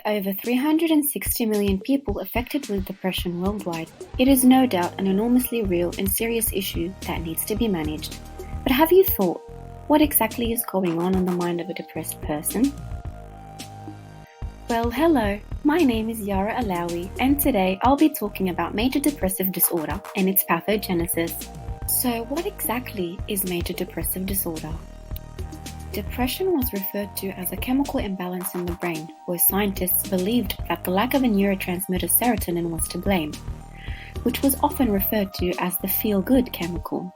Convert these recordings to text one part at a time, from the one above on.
over 360 million people affected with depression worldwide. It is no doubt an enormously real and serious issue that needs to be managed. But have you thought, what exactly is going on in the mind of a depressed person? Well, hello, my name is Yara and today I'll be talking about major depressive disorder and its pathogenesis. So what exactly is major depressive disorder? Depression was referred to as a chemical imbalance in the brain, where scientists believed that the lack of a neurotransmitter serotonin was to blame, which was often referred to as the feel-good chemical.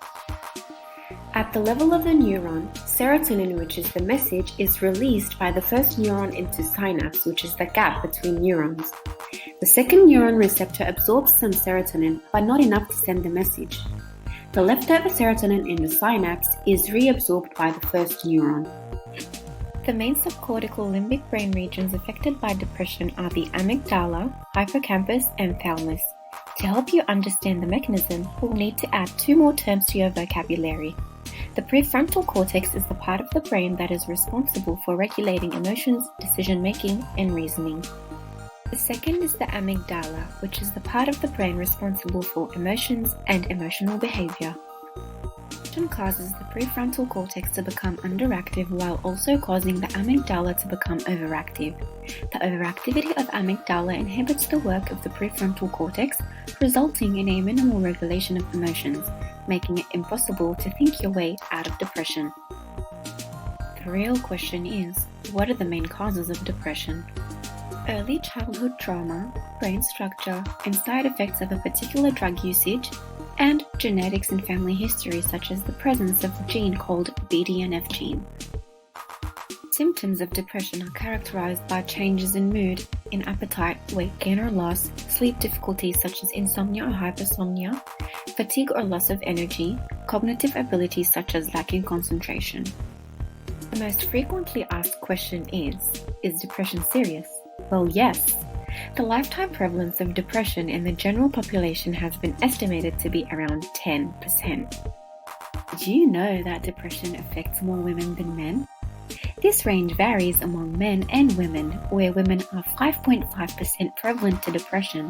At the level of the neuron, serotonin, which is the message, is released by the first neuron into synapse, which is the gap between neurons. The second neuron receptor absorbs some serotonin, but not enough to send the message. The leftover serotonin in the synapse is reabsorbed by the first neuron. The main subcortical limbic brain regions affected by depression are the amygdala, hippocampus, and thalamus. To help you understand the mechanism, we'll need to add 2 more terms to your vocabulary. The prefrontal cortex is the part of the brain that is responsible for regulating emotions, decision-making, and reasoning. The second is the amygdala, which is the part of the brain responsible for emotions and emotional behavior. Depression causes the prefrontal cortex to become underactive while also causing the amygdala to become overactive. The overactivity of amygdala inhibits the work of the prefrontal cortex, resulting in a minimal regulation of emotions, making it impossible to think your way out of depression. The real question is, what are the main causes of depression? Early childhood trauma, brain structure, and side effects of a particular drug usage, and genetics and family history such as the presence of a gene called BDNF gene. Symptoms of depression are characterized by changes in mood, in appetite, weight gain or loss, sleep difficulties such as insomnia or hypersomnia, fatigue or loss of energy, cognitive abilities such as lacking concentration. The most frequently asked question is depression serious? Well, yes. The lifetime prevalence of depression in the general population has been estimated to be around 10%. Did you know that depression affects more women than men? This range varies among men and women, where women are 5.5% prevalent to depression,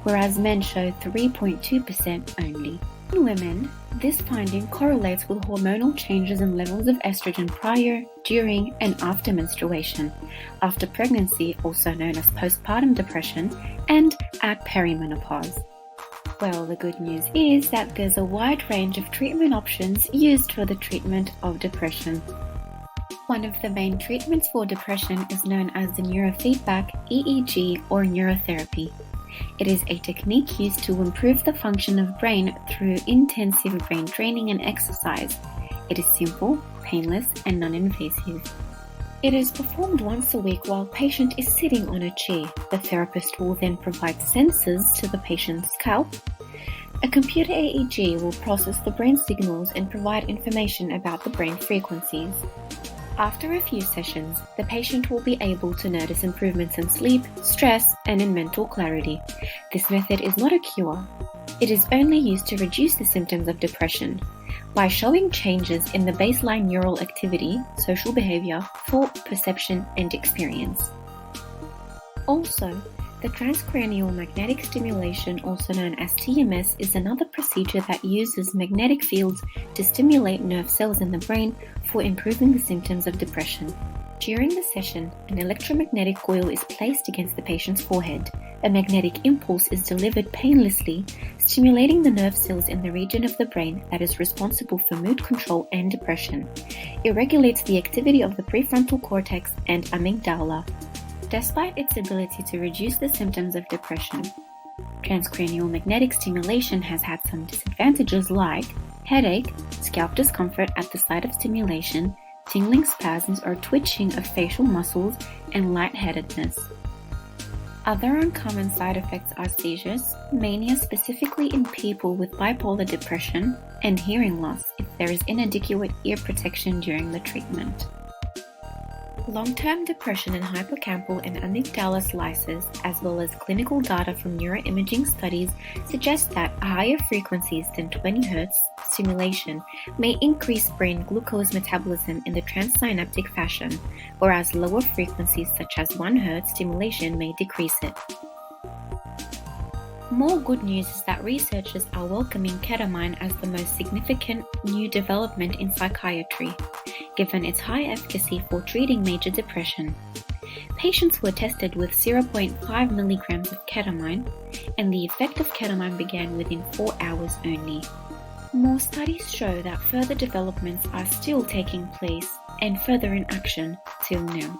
whereas men show 3.2% only. In women, this finding correlates with hormonal changes in levels of estrogen prior, during, and after menstruation, after pregnancy, also known as postpartum depression, and at perimenopause. Well, the good news is that there's a wide range of treatment options used for the treatment of depression. One of the main treatments for depression is known as the neurofeedback, EEG, or neurotherapy. It is a technique used to improve the function of brain through intensive brain training and exercise. It is simple, painless, and non-invasive. It is performed once a week while patient is sitting on a chair. The therapist will then provide sensors to the patient's scalp. A computer EEG will process the brain signals and provide information about the brain frequencies. After a few sessions, the patient will be able to notice improvements in sleep, stress, and in mental clarity. This method is not a cure. It is only used to reduce the symptoms of depression by showing changes in the baseline neural activity, social behavior, thought, perception, and experience. Also, the transcranial magnetic stimulation, also known as TMS, is another procedure that uses magnetic fields to stimulate nerve cells in the brain for improving the symptoms of depression. During the session, an electromagnetic coil is placed against the patient's forehead. A magnetic impulse is delivered painlessly, stimulating the nerve cells in the region of the brain that is responsible for mood control and depression. It regulates the activity of the prefrontal cortex and amygdala. Despite its ability to reduce the symptoms of depression, transcranial magnetic stimulation has had some disadvantages like headache, scalp discomfort at the site of stimulation, tingling spasms or twitching of facial muscles, and lightheadedness. Other uncommon side effects are seizures, mania specifically in people with bipolar depression, and hearing loss if there is inadequate ear protection during the treatment. Long-term depression in hippocampal and amygdala slices, as well as clinical data from neuroimaging studies, suggest that higher frequencies than 20 Hz stimulation may increase brain glucose metabolism in the transsynaptic fashion, whereas lower frequencies such as 1 Hz stimulation may decrease it. More good news is that researchers are welcoming ketamine as the most significant new development in psychiatry, given its high efficacy for treating major depression. Patients were tested with 0.5 milligrams of ketamine, and the effect of ketamine began within 4 hours only. More studies show that further developments are still taking place and further in action till now.